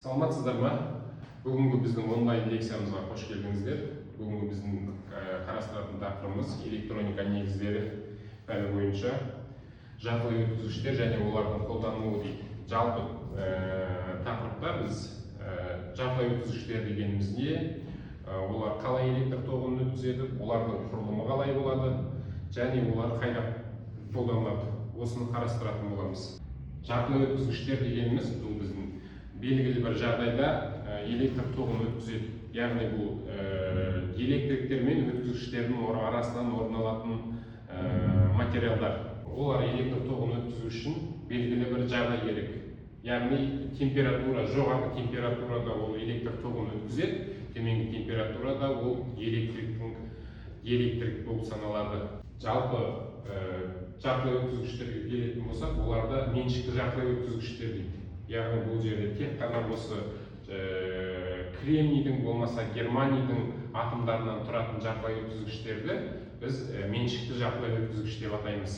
Саламатсыздар ма? Бүгінгі біздің онлайн лекциямызға қош келдіңіздер. Бүгінгі біздің қарастыратын тақырыбымыз электроника негіздері пәні бойынша жартылай өткізгіштер және олардың қолданылуы дейді. Жалпы тақырыпта біз жартылай өткізгіштер дегеніміз не? Олар қалай электр тоғын өткізеді, олардың құрылымы қалай болады және олар қайда қолданылады. Осыны қарастыратын боламыз. Жартылай өткізгіштер дегеніміз бұл біздің белгілі бір жағдайда электр тоғын өткізеді. Яғни бұл электриктер мен өткізгіштердің арасынан орын алатын материалдар. Олар электр тоғын өткізу үшін белгілі бір жағдай керек. Яғни температура, жоғарғы температурада ол электр тоғын өткізеді, төменгі температурада ол электрик болып саналады. Жалпы жартылай өткізгіштерге келетін болсақ, оларда меншікті жартылай өткізгіштер дейді. Яғни бұл жерде тек қана осы кремнийдің болмаса германийдің атомдарынан тұратын жартылай өткізгіштерді біз меншікті жартылай өткізгіш деп атаймыз.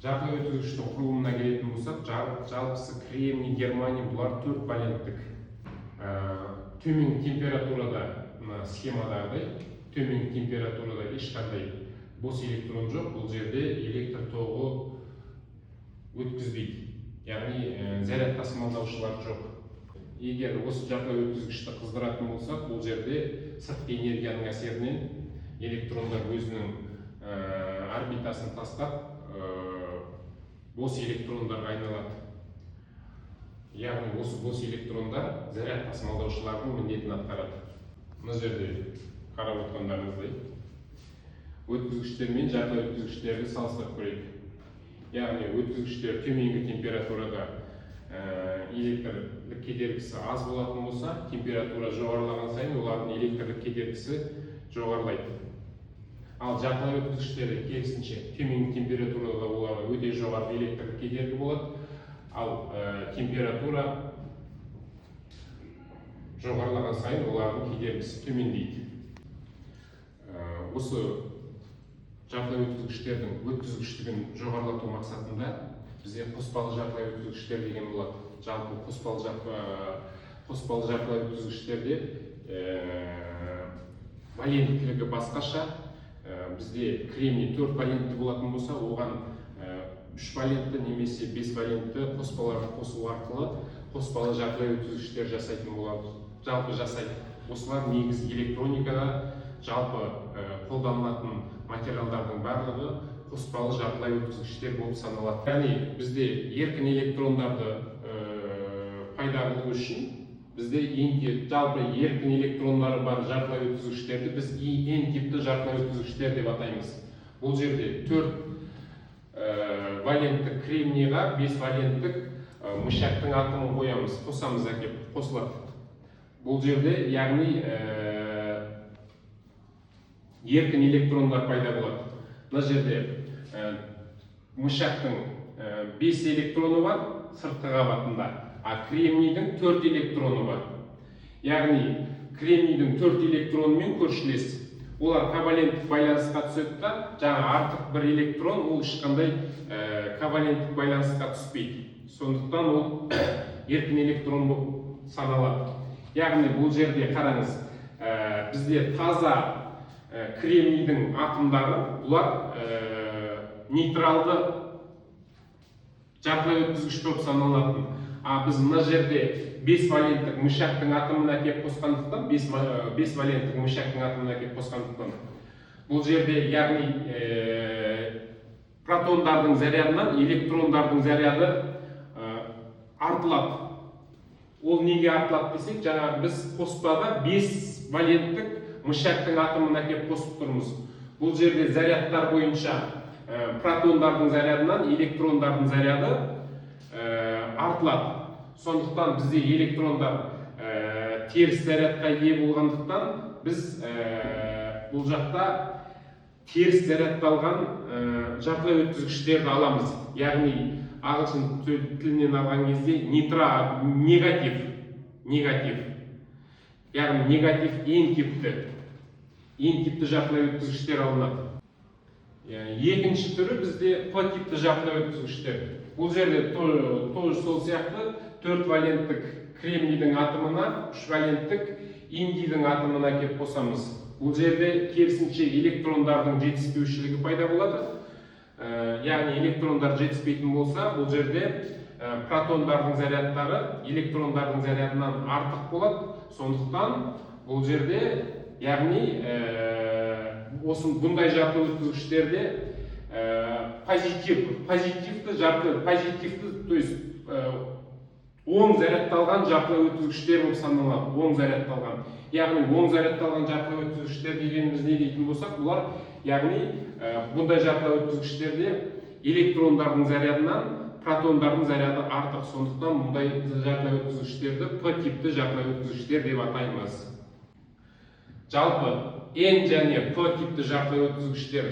Жартылай өткізгіштің құрылымына келетін болсақ, жалпысы кремний, германий бұлар 4 валенттік. Төменгі температурада, схемадағыдай, төменгі температурада ешқандай бос электрон жоқ, бұл жерде электр тоғы өткізбейді. Яғни заряд тасымалдаушылар жоқ. Егер осы жартылай өткізгішті қыздыратын болсақ, бұл жерде сыртқы энергияның әсерінен электрондар өзінің орбитасын тастап, бос электрондарға айналады. Яғни осы бос электрондар заряд тасымалдаушылардың міндетін атқарады. Мына жерде қарап отырғандарыңыздай өткізгіштер мен жартылай өткізгіштерді салыстырып көрейік. Яғни өткізгіштер төменгі температурада электрлік кедергісі аз болатын болса, температура жоғарылаған сайын олардың электрлік кедергісі жоғарылайды. Ал жартылай өткізгіштерде керісінше төменгі температурада оларға өте жоғары электрлік кедергі болады, ал температура жоғарылаған сайын олардың кедергісі төмендейді. Осы жартылай өткізгіштердің өткізгіштігін жоғарылату мақсатында бізде қоспалы жартылай өткізгіштер деген болады. Жалпы қоспалы жартылай өткізгіштерде валенттілігі басқаша. Бізде кремний 4 валентті болатын болса, оған 3 валентті немесе 5 валентті қоспаларды қосу арқылы қоспалы жартылай өткізгіштер жасайтын болады. Жалпы жасайды. Осылар негізі электроникада жалпы қолданылатын материалдардың барлығы қоспалы жартылай өткізгіштер болып саналады. Яғни бізде еркін электрондарды пайда қылу үшін бізде жалпы еркін электрондары бар жартылай өткізгіштерді біз N типті жартылай өткізгіштер деп атаймыз. Бұл жерде 4 валенттік кремнийға 5 валенттік мышьяктың атомын қоямыз, қосамыз әкеп, қосылады. Бұл жерде яғни еркін электрондар пайда болады. Мына жерде мышьяктың 5 электроны бар сыртқы қабатында, а кремнийдің 4 электроны бар. Яғни кремнийдің 4 электронымен көршілес. Олар коваленттік байланысқа түседі да, жаңа артық бір электрон ол ешқандай коваленттік байланысқа түспейді. Сондықтан ол еркін электрон болып саналады. Яғни бұл жерде қараңыз, бізде таза кремнийдің атомдары, бұлар нейтралды жартылай өткізгіш болып саналатын. А біз мына жерде 5 валенттік мышьяктың атомын әкеп қосқандықтан, 5 валенттік мышьяктың атомын әкеп қосқандықтан, бұл жерде яғни протондардың зарядынан электрондардың заряды артылады. Ол неге артылады десек, жаңағы біз қоспада 5 валенттік мышьяктың атомын әкеп қосып тұрмыз. Бұл жерде зарядтар бойынша протондардың зарядынан электрондардың заряды артылады. Сондықтан бізде электрондар теріс зарядқа ие болғандықтан біз бұл жақта теріс зарядталған жартылай өткізгіштерді аламыз. Яғни ағылшын тілінен алған кезде негатив. Яғни негатив N типті жартылай өткізгіштер алынады. Екінші түрі бізде P типті жартылай өткізгіштер. Бұл жерде тоже сол сияқты 4 valenттік кремнийдің атомына 3 valenттік индийдің атомына келіп қосамыз. Бұл жерде керісінше электрондардың жетіспеушілігі пайда болады. Яғни электрондар жетіспейтін болса, бұл жерде протондардың зарядтары электрондардың зарядынан артық болады. Сондықтан бұл жерде, яғни бұндай жарқы өткізгіштерде то есть оң зарядталған жарқылы өткізгіштер болып саналады. Оң зарядталған. Яғни оң зарядталған жарқылы өткізгіштер дегеніміз не дейтін болсақ, бұлар яғни бұндай жарқылы өткізгіштерде электрондардың зарядынан протондардың заряды артық. Сондықтан бұндай жарқылы өткізгіштерді П типті жарқылы өткізгіштер деп атаймыз. Жалпы N және P типті жарқылы өткізгіштер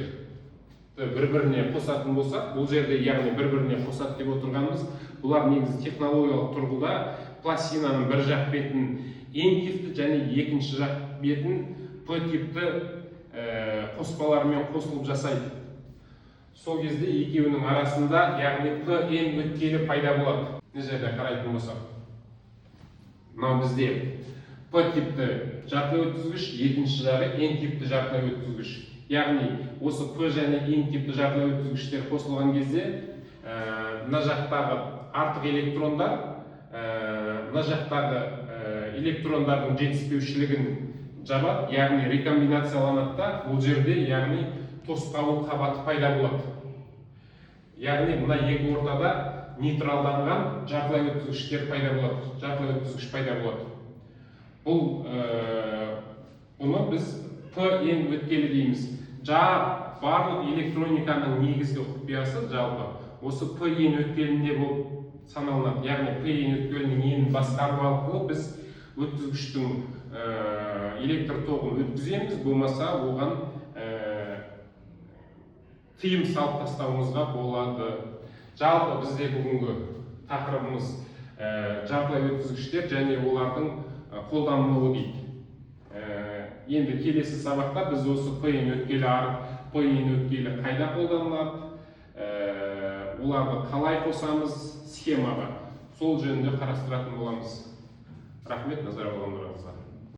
бір-біріне қосатын болсақ, бұл жерде яғни бір-біріне қосады деп отырғанымыз, бұлар негізі технологиялық тұрғыда пластинаның бір жақ бетін N типті және екінші жақ бетін P типті қоспалармен қосылып жасайды. Сол кезде екеуінің арасында яғни P-N өткелі пайда болады. Мына жерде қарайтын болсақ, мынау бізде P типті жарқылы өткізгіш, екінші жағы N типті жарқылы өткізгіш. Яғни осы P және N типті жарқылы өткізгіштер қосылған кезде мына жақтағы артық электрондар мына жақтағы электрондардың жетіспеушілігін жабады, яғни рекомбинацияланады да, бұл жерде яғни тосқауыл қабаты пайда болады. Яғни мына екі ортада нейтралданған жарқылы өткізгіштер пайда болады, жарқылы өткізгіш пайда болады. Бұны біз P-N өткелі дейміз. Барлық электрониканың негізгі құпиясы жалпы осы P-N өткелінде болып саналынады. Яғни P-N өткелінің енін басқару арқылы біз өткізгіштің электр тоғын өткіземіз, болмаса оған тыйым салып тастауымызға болады. Жалпы бізде бүгінгі тақырыбымыз жарқылы өткізгіштер және олардың қолданылуы дейді. Енді келесі сабақта біз осы P-N өткелі қайда қолданылады, оларды қалай қосамыз схемаға, сол жөнінде қарастыратын боламыз. Рахмет, назар аударғандарыңызға.